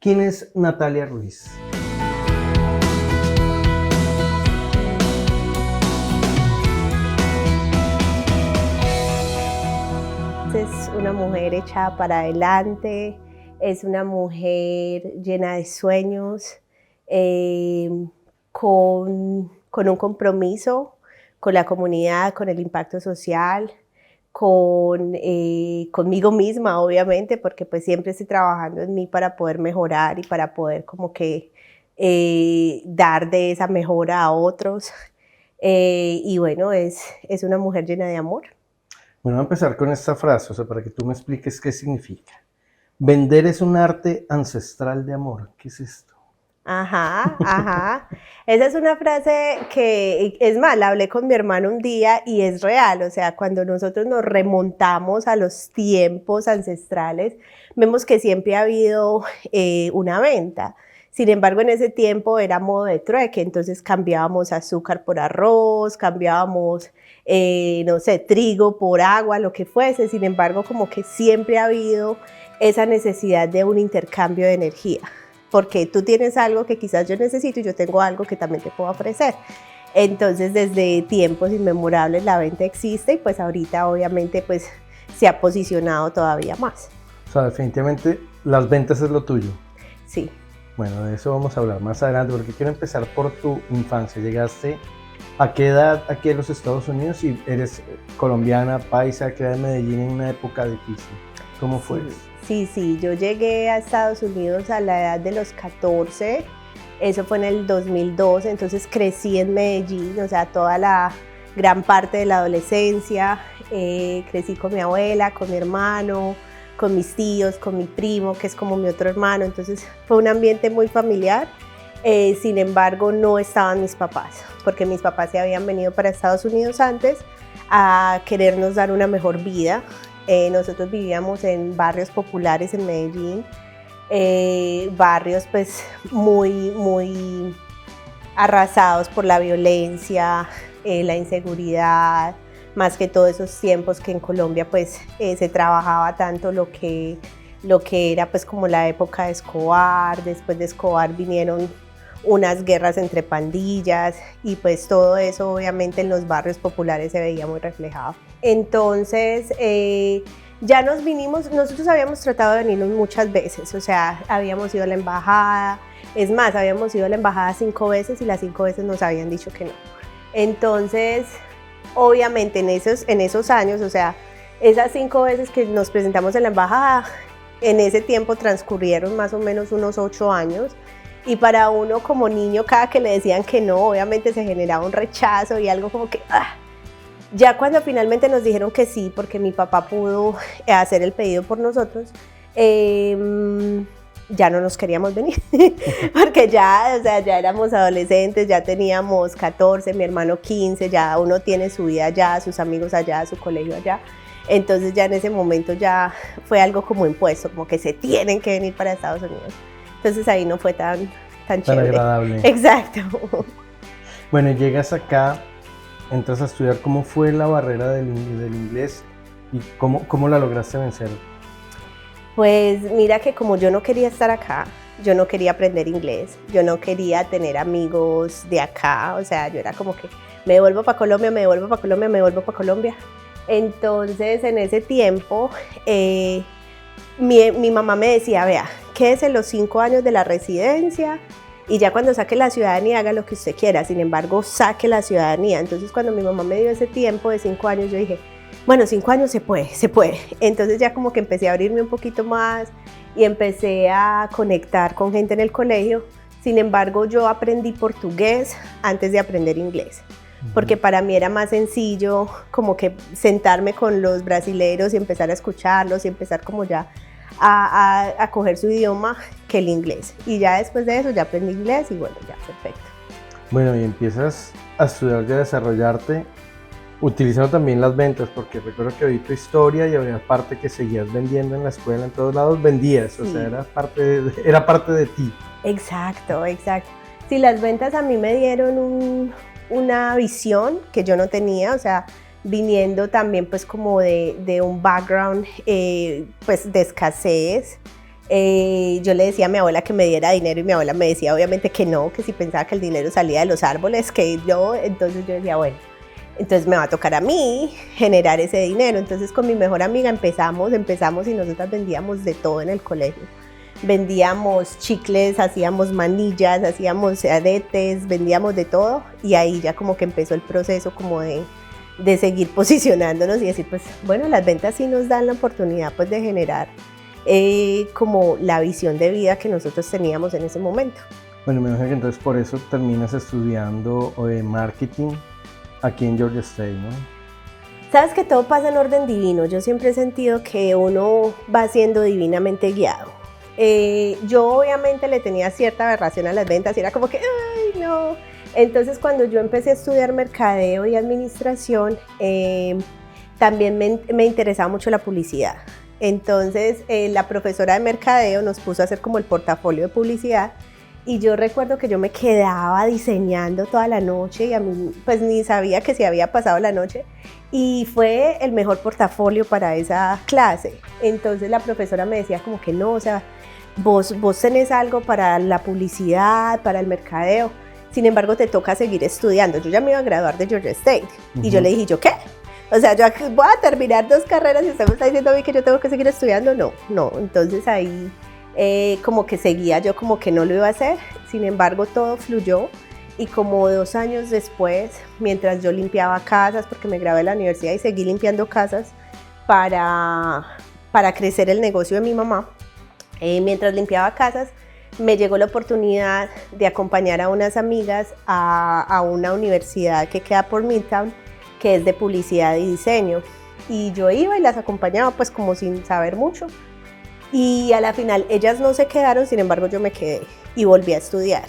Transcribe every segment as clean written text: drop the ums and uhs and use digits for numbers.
¿Quién es Natalia Ruiz? Es una mujer echada para adelante, es una mujer llena de sueños, eh, con un compromiso con la comunidad, con el impacto social, conmigo misma, obviamente, porque pues siempre estoy trabajando en mí para poder mejorar y para poder como que dar de esa mejora a otros. Y bueno, es una mujer llena de amor. Bueno, voy a empezar con esta frase, o sea, para que tú me expliques qué significa. Vender es un arte ancestral de amor. ¿Qué es esto? Ajá, ajá. Esa es una frase que, es más, la hablé con mi hermano un día y es real, o sea, cuando nosotros nos remontamos a los tiempos ancestrales, vemos que siempre ha habido una venta. Sin embargo, en ese tiempo era modo de trueque, entonces cambiábamos azúcar por arroz, cambiábamos, no sé, trigo por agua, lo que fuese. Sin embargo, como que siempre ha habido esa necesidad de un intercambio de energía, porque tú tienes algo que quizás yo necesito y yo tengo algo que también te puedo ofrecer. Entonces, desde tiempos inmemorables la venta existe y pues ahorita obviamente pues se ha posicionado todavía más. O sea, definitivamente las ventas es lo tuyo. Sí. Bueno, de eso vamos a hablar más adelante, porque quiero empezar por tu infancia. ¿Llegaste a qué edad aquí a los Estados Unidos y eres colombiana, paisa, creada en Medellín en una época difícil? ¿Cómo fue eso? Sí, yo llegué a Estados Unidos a la edad de los 14, eso fue en el 2002, entonces crecí en Medellín, o sea, toda la gran parte de la adolescencia, crecí con mi abuela, con mi hermano, con mis tíos, con mi primo, que es como mi otro hermano, entonces fue un ambiente muy familiar. Sin embargo, no estaban mis papás, porque mis papás se habían venido para Estados Unidos antes a querernos dar una mejor vida. Nosotros vivíamos en barrios populares en Medellín, barrios pues muy arrasados por la violencia, la inseguridad, más que todos esos tiempos que en Colombia pues se trabajaba tanto lo que era pues como la época de Escobar. Después de Escobar vinieron unas guerras entre pandillas y pues todo eso obviamente en los barrios populares se veía muy reflejado. Entonces ya nos vinimos, nosotros habíamos tratado de venirnos muchas veces, o sea, habíamos ido a la embajada, es más, habíamos ido a la embajada 5 veces y las 5 veces nos habían dicho que no. Entonces, obviamente en esos años, o sea, esas 5 veces que nos presentamos en la embajada, en ese tiempo transcurrieron más o menos unos 8 años. Y para uno como niño, cada que le decían que no, obviamente se generaba un rechazo y algo como que... Ya cuando finalmente nos dijeron que sí, porque mi papá pudo hacer el pedido por nosotros, ya no nos queríamos venir, porque ya, o sea, ya éramos adolescentes, ya teníamos 14, mi hermano 15, ya uno tiene su vida allá, sus amigos allá, su colegio allá. Entonces ya en ese momento ya fue algo como impuesto, como que se tienen que venir para Estados Unidos. Entonces ahí no fue tan chévere. Agradable. Exacto. Bueno, llegas acá, entras a estudiar. ¿Cómo fue la barrera del inglés y cómo la lograste vencer? Pues mira que como yo no quería estar acá, yo no quería aprender inglés, yo no quería tener amigos de acá, o sea, yo era como que me devuelvo para Colombia, me devuelvo para Colombia, me devuelvo para Colombia. Entonces en ese tiempo mi mamá me decía, vea, quédese los 5 años de la residencia y ya cuando saque la ciudadanía haga lo que usted quiera, sin embargo saque la ciudadanía. Entonces cuando mi mamá me dio ese tiempo de 5 años yo dije, bueno, 5 años se puede. Entonces ya como que empecé a abrirme un poquito más y empecé a conectar con gente en el colegio. Sin embargo, yo aprendí portugués antes de aprender inglés, porque para mí era más sencillo como que sentarme con los brasileros y empezar a escucharlos y empezar como ya a coger su idioma que el inglés. Y ya después de eso ya aprendí inglés y bueno, ya perfecto. Bueno, y empiezas a estudiar y a desarrollarte utilizando también las ventas, porque recuerdo que vi tu historia y había parte que seguías vendiendo en la escuela, en todos lados vendías, sí. O sea, era parte de ti. Exacto. Sí, las ventas a mí me dieron una visión que yo no tenía, o sea, viniendo también pues como de un background pues de escasez, Yo le decía a mi abuela que me diera dinero y mi abuela me decía obviamente que no, que si pensaba que el dinero salía de los árboles, que no. Entonces yo decía, bueno, entonces me va a tocar a mí generar ese dinero. Entonces con mi mejor amiga empezamos y nosotras vendíamos de todo en el colegio. Vendíamos chicles, hacíamos manillas, hacíamos aretes, vendíamos de todo, y ahí ya como que empezó el proceso como de seguir posicionándonos y decir, pues bueno, las ventas sí nos dan la oportunidad pues de generar como la visión de vida que nosotros teníamos en ese momento. Bueno, me imagino que entonces por eso terminas estudiando marketing aquí en Georgia State, ¿no? Sabes que todo pasa en orden divino. Yo siempre he sentido que uno va siendo divinamente guiado. Yo obviamente le tenía cierta aberración a las ventas y era como que, ay, no. Entonces cuando yo empecé a estudiar mercadeo y administración, también me interesaba mucho la publicidad. Entonces la profesora de mercadeo nos puso a hacer como el portafolio de publicidad, y yo recuerdo que yo me quedaba diseñando toda la noche y a mí pues ni sabía que se había pasado la noche, y fue el mejor portafolio para esa clase. Entonces la profesora me decía como que no, o sea, vos tenés algo para la publicidad, para el mercadeo, sin embargo te toca seguir estudiando. Yo ya me iba a graduar de Georgia State y yo le dije, ¿yo qué? O sea, yo voy a terminar 2 carreras y usted me está diciendo a mí que yo tengo que seguir estudiando. No, entonces ahí como que seguía yo como que no lo iba a hacer. Sin embargo, todo fluyó, y como 2 años después, mientras yo limpiaba casas, porque me gradué de la universidad y seguí limpiando casas para crecer el negocio de mi mamá, mientras limpiaba casas, me llegó la oportunidad de acompañar a unas amigas a una universidad que queda por Midtown, que es de publicidad y diseño, y yo iba y las acompañaba pues como sin saber mucho, y a la final ellas no se quedaron, sin embargo yo me quedé y volví a estudiar.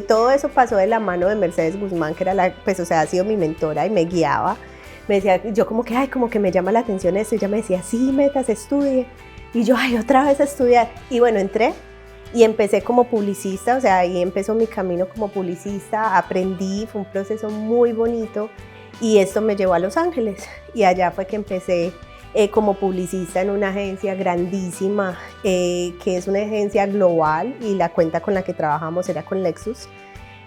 Todo eso pasó de la mano de Mercedes Guzmán, que era pues o sea, ha sido mi mentora y me guiaba. Me decía, yo como que, ay, como que me llama la atención esto, y ella me decía, sí, metas, estudie, y yo, ay, otra vez a estudiar. Y bueno, entré y empecé como publicista, o sea, ahí empezó mi camino como publicista, aprendí, fue un proceso muy bonito, y esto me llevó a Los Ángeles, y allá fue que empecé como publicista en una agencia grandísima, que es una agencia global, y la cuenta con la que trabajamos era con Lexus.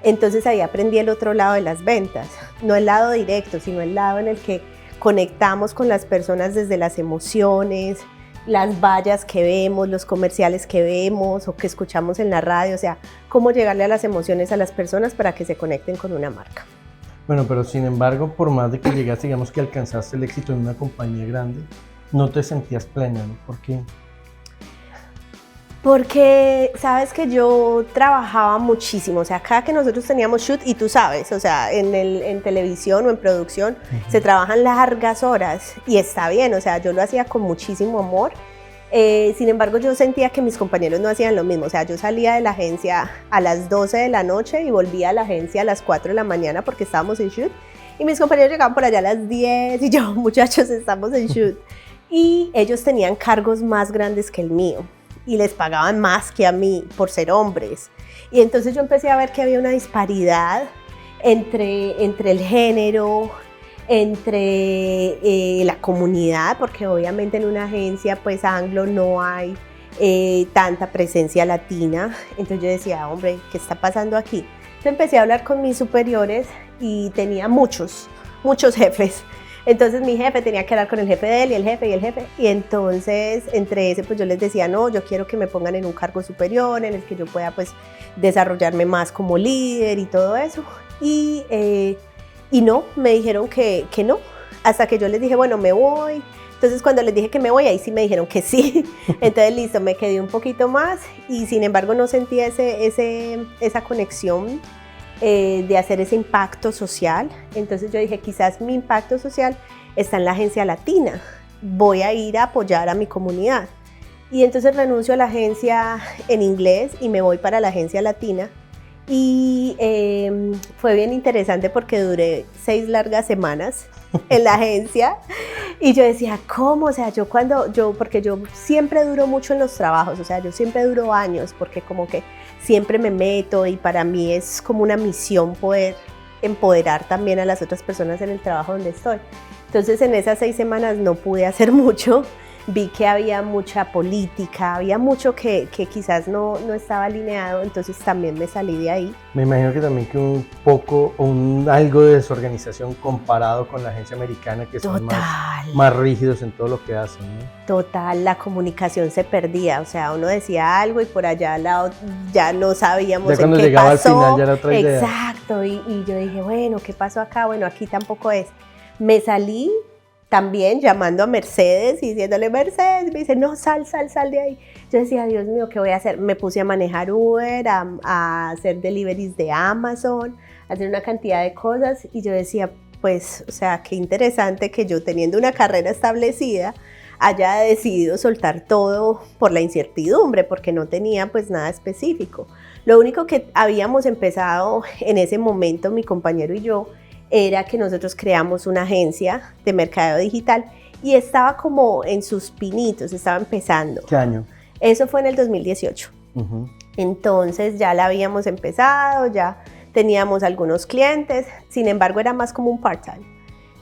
Entonces ahí aprendí el otro lado de las ventas, no el lado directo, sino el lado en el que conectamos con las personas desde las emociones, las vallas que vemos, los comerciales que vemos o que escuchamos en la radio, o sea, cómo llegarle a las emociones a las personas para que se conecten con una marca. Bueno, pero sin embargo, por más de que llegaste, digamos que alcanzaste el éxito en una compañía grande, no te sentías plena, ¿no? ¿Por qué? Porque sabes que yo trabajaba muchísimo, o sea, cada que nosotros teníamos shoot, y tú sabes, o sea, en televisión o en producción se trabajan largas horas, y está bien, o sea, yo lo hacía con muchísimo amor. Sin embargo, yo sentía que mis compañeros no hacían lo mismo, o sea, yo salía de la agencia a las 12 de la noche y volvía a la agencia a las 4 de la mañana porque estábamos en shoot, y mis compañeros llegaban por allá a las 10 y yo, muchachos, estamos en shoot. Y ellos tenían cargos más grandes que el mío y les pagaban más que a mí por ser hombres. Y entonces yo empecé a ver que había una disparidad entre el género, entre la comunidad, porque obviamente en una agencia pues anglo no hay tanta presencia latina. Entonces yo decía, hombre, ¿qué está pasando aquí? Entonces empecé a hablar con mis superiores y tenía muchos jefes. Entonces mi jefe tenía que hablar con el jefe de él y el jefe, y entonces entre ese pues yo les decía, no, yo quiero que me pongan en un cargo superior en el que yo pueda pues desarrollarme más como líder y todo eso. Y no, me dijeron que no, hasta que yo les dije, bueno, me voy. Entonces cuando les dije que me voy, ahí sí me dijeron que sí. Entonces listo, me quedé un poquito más, y sin embargo no sentí esa conexión de hacer ese impacto social. Entonces yo dije, quizás mi impacto social está en la agencia latina, voy a ir a apoyar a mi comunidad. Y entonces renuncio a la agencia en inglés y me voy para la agencia latina. Y fue bien interesante porque duré 6 largas semanas en la agencia, y yo decía, ¿cómo? O sea, porque yo siempre duro mucho en los trabajos, o sea, yo siempre duro años porque como que siempre me meto, y para mí es como una misión poder empoderar también a las otras personas en el trabajo donde estoy. Entonces en esas 6 semanas no pude hacer mucho. vi que había mucha política, había mucho que quizás no estaba alineado, entonces también me salí de ahí. Me imagino que también que un poco, algo de desorganización comparado con la agencia americana, que son más rígidos en todo lo que hacen, ¿no? Total, la comunicación se perdía, o sea, uno decía algo y por allá al lado ya no sabíamos ya cuando en qué llegaba pasó. Al final ya era otra idea. Exacto, y yo dije, bueno, ¿qué pasó acá? Bueno, aquí tampoco es. Me salí también llamando a Mercedes y diciéndole, Mercedes, me dice, no, sal de ahí. Yo decía, Dios mío, ¿qué voy a hacer? Me puse a manejar Uber, a hacer deliveries de Amazon, a hacer una cantidad de cosas y yo decía, pues, o sea, qué interesante que yo teniendo una carrera establecida haya decidido soltar todo por la incertidumbre, porque no tenía pues nada específico. Lo único que habíamos empezado en ese momento, mi compañero y yo, era que nosotros creamos una agencia de mercadeo digital y estaba como en sus pinitos, estaba empezando. ¿Qué año? Eso fue en el 2018. Entonces ya la habíamos empezado, ya teníamos algunos clientes, sin embargo era más como un part-time.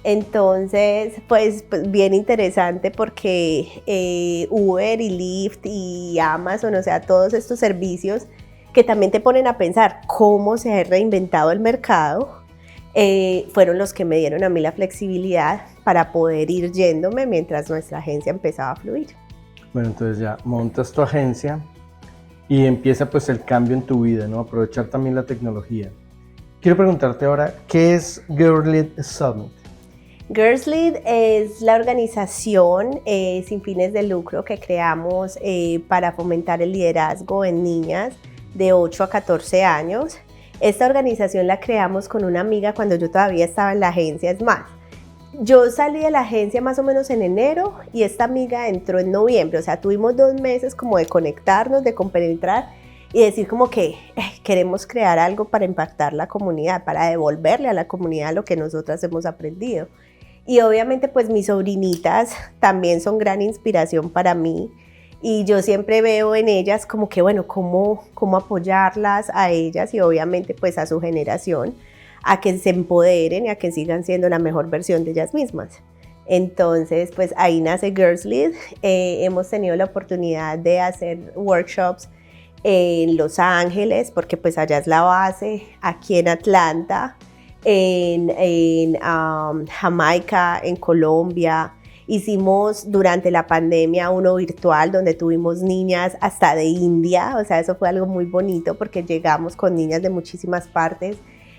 Entonces, pues bien interesante porque Uber y Lyft y Amazon, o sea, todos estos servicios que también te ponen a pensar cómo se ha reinventado el mercado, fueron los que me dieron a mí la flexibilidad para poder ir yéndome mientras nuestra agencia empezaba a fluir. Bueno, entonces ya montas tu agencia y empieza pues el cambio en tu vida, ¿no? Aprovechar también la tecnología. Quiero preguntarte ahora, ¿qué es Girls Lead Summit? Girls Lead es la organización sin fines de lucro que creamos para fomentar el liderazgo en niñas de 8 a 14 años. Esta organización la creamos con una amiga cuando yo todavía estaba en la agencia. Es más, yo salí de la agencia más o menos en enero y esta amiga entró en noviembre. O sea, tuvimos 2 meses como de conectarnos, de compenetrar y decir como que queremos crear algo para impactar la comunidad, para devolverle a la comunidad lo que nosotras hemos aprendido. Y obviamente pues mis sobrinitas también son gran inspiración para mí. Y yo siempre veo en ellas como que, bueno, cómo apoyarlas a ellas y obviamente pues a su generación, a que se empoderen y a que sigan siendo la mejor versión de ellas mismas. Entonces, pues ahí nace Girls Lead. Hemos tenido la oportunidad de hacer workshops en Los Ángeles, porque pues allá es la base, aquí en Atlanta, en Jamaica, en Colombia. Hicimos durante la pandemia uno virtual donde tuvimos niñas hasta de India, o sea, eso fue algo muy bonito porque llegamos con niñas de muchísimas partes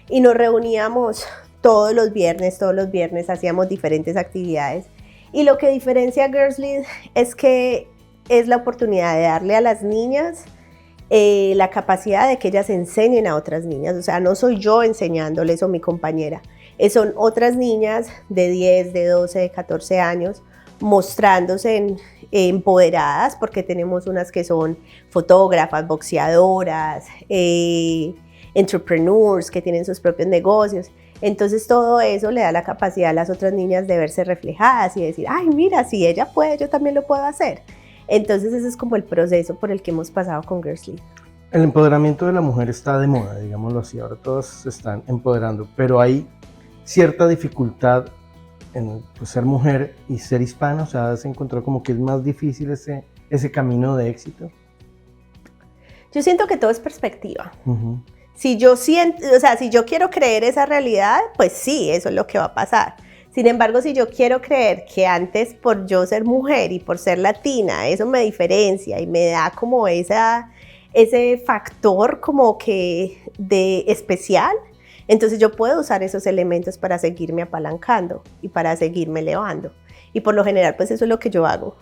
y nos reuníamos todos los viernes hacíamos diferentes actividades. Y lo que diferencia a Girls Lead es que es la oportunidad de darle a las niñas la capacidad de que ellas enseñen a otras niñas, o sea, no soy yo enseñándoles o mi compañera, son otras niñas de 10, de 12, de 14 años mostrándose empoderadas, porque tenemos unas que son fotógrafas, boxeadoras, entrepreneurs que tienen sus propios negocios. Entonces todo eso le da la capacidad a las otras niñas de verse reflejadas y decir, ay, mira, si ella puede, yo también lo puedo hacer. Entonces ese es como el proceso por el que hemos pasado con Girls Lead. El empoderamiento de la mujer está de moda, digámoslo así, ahora todos se están empoderando, pero hay cierta dificultad en pues, ser mujer y ser hispana, o sea, se encontró como que es más difícil ese camino de éxito. Yo siento que todo es perspectiva. Si yo siento, o sea, si yo quiero creer esa realidad, pues sí, eso es lo que va a pasar. Sin embargo, si yo quiero creer que antes por yo ser mujer y por ser latina, eso me diferencia y me da como ese factor como que de especial, entonces yo puedo usar esos elementos para seguirme apalancando y para seguirme elevando. Y por lo general, pues eso es lo que yo hago.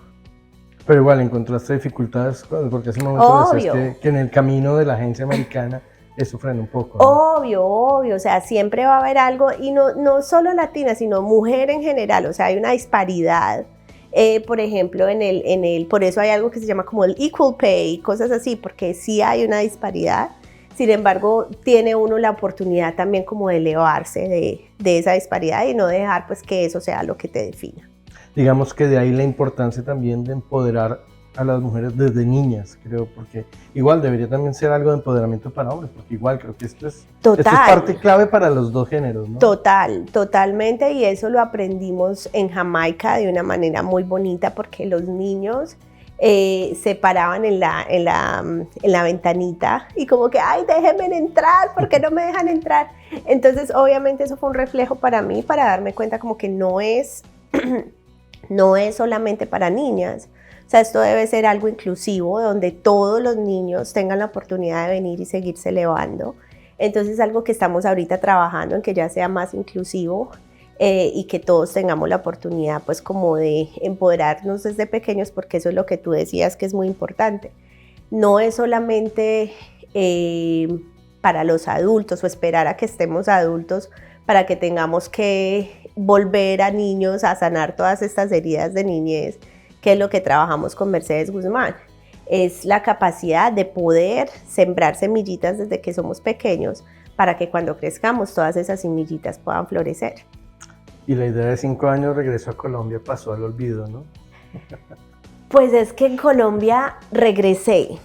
Pero igual encontraste dificultades, porque hace un momento decías que en el camino de la agencia americana eso frena un poco, ¿no? Obvio, o sea, siempre va a haber algo, y no solo latina, sino mujer en general, o sea, hay una disparidad. Por ejemplo, por eso hay algo que se llama como el equal pay, cosas así, porque sí hay una disparidad. Sin embargo, tiene uno la oportunidad también como de elevarse de esa disparidad y no dejar pues que eso sea lo que te defina. Digamos que de ahí la importancia también de empoderar a las mujeres desde niñas, creo, porque igual debería también ser algo de empoderamiento para hombres, porque igual creo que esto es parte clave para los dos géneros, ¿no? Totalmente, y eso lo aprendimos en Jamaica de una manera muy bonita, porque los niños se paraban en la ventanita y como que, ay, déjenme entrar, ¿por qué no me dejan entrar? Entonces, obviamente eso fue un reflejo para mí, para darme cuenta como que no es solamente para niñas. O sea, esto debe ser algo inclusivo, donde todos los niños tengan la oportunidad de venir y seguirse elevando. Entonces, algo que estamos ahorita trabajando en que ya sea más inclusivo, y que todos tengamos la oportunidad pues como de empoderarnos desde pequeños, porque eso es lo que tú decías que es muy importante. No es solamente para los adultos o esperar a que estemos adultos para que tengamos que volver a niños a sanar todas estas heridas de niñez, que es lo que trabajamos con Mercedes Guzmán. Es la capacidad de poder sembrar semillitas desde que somos pequeños para que cuando crezcamos todas esas semillitas puedan florecer. Y la idea de 5 años regreso a Colombia pasó al olvido, ¿no? Pues es que en Colombia regresé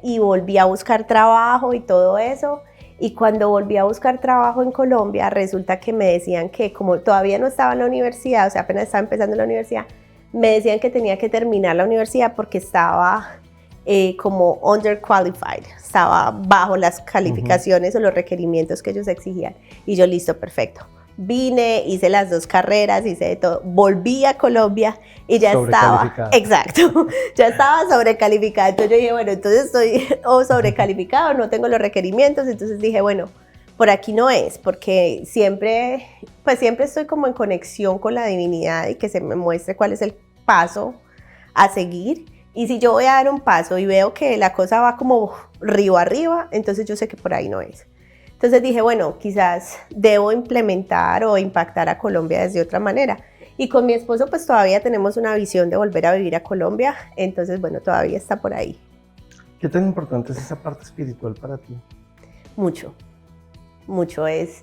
y volví a buscar trabajo y todo eso. Y cuando volví a buscar trabajo en Colombia, resulta que me decían que como todavía no estaba en la universidad, o sea, apenas estaba empezando la universidad, me decían que tenía que terminar la universidad porque estaba como underqualified, estaba bajo las calificaciones o los requerimientos que ellos exigían. Y yo, listo, perfecto. Vine, hice las 2 carreras, hice de todo, volví a Colombia y ya estaba, exacto, ya estaba sobrecalificada. Entonces yo dije, bueno, entonces estoy sobrecalificado, no tengo los requerimientos. Entonces dije, bueno, por aquí no es, porque siempre estoy como en conexión con la divinidad y que se me muestre cuál es el paso a seguir. Y si yo voy a dar un paso y veo que la cosa va como río arriba, entonces yo sé que por ahí no es. Entonces dije, bueno, quizás debo implementar o impactar a Colombia desde otra manera. Y con mi esposo pues todavía tenemos una visión de volver a vivir a Colombia, entonces bueno, todavía está por ahí. ¿Qué tan importante es esa parte espiritual para ti? Mucho es.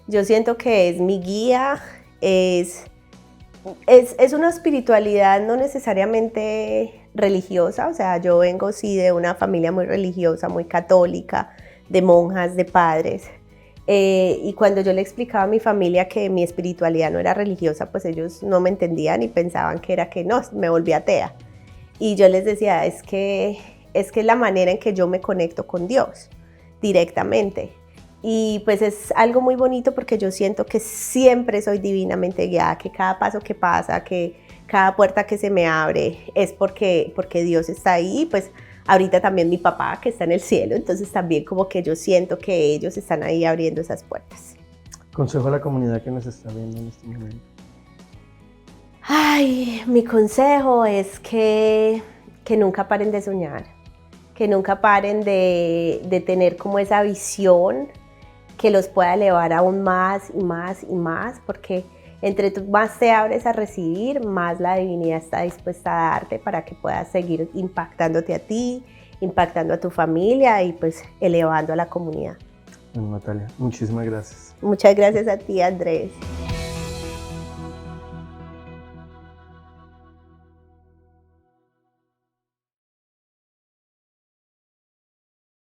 Yo siento que es mi guía, es una espiritualidad no necesariamente religiosa, o sea, yo vengo sí de una familia muy religiosa, muy católica, de monjas, de padres, y cuando yo le explicaba a mi familia que mi espiritualidad no era religiosa, pues ellos no me entendían y pensaban que era que no, me volví atea. Y yo les decía, es que es la manera en que yo me conecto con Dios directamente. Y pues es algo muy bonito porque yo siento que siempre soy divinamente guiada, que cada paso que pasa, que cada puerta que se me abre es porque Dios está ahí. Pues ahorita también mi papá que está en el cielo, entonces también como que yo siento que ellos están ahí abriendo esas puertas. Consejo a la comunidad que nos está viendo en este momento. Ay, mi consejo es que nunca paren de soñar, que nunca paren de tener como esa visión que los pueda elevar aún más y más y más, porque entre tú más te abres a recibir, más la divinidad está dispuesta a darte para que puedas seguir impactándote a ti, impactando a tu familia y pues elevando a la comunidad. Bueno, Natalia, muchísimas gracias. Muchas gracias a ti, Andrés.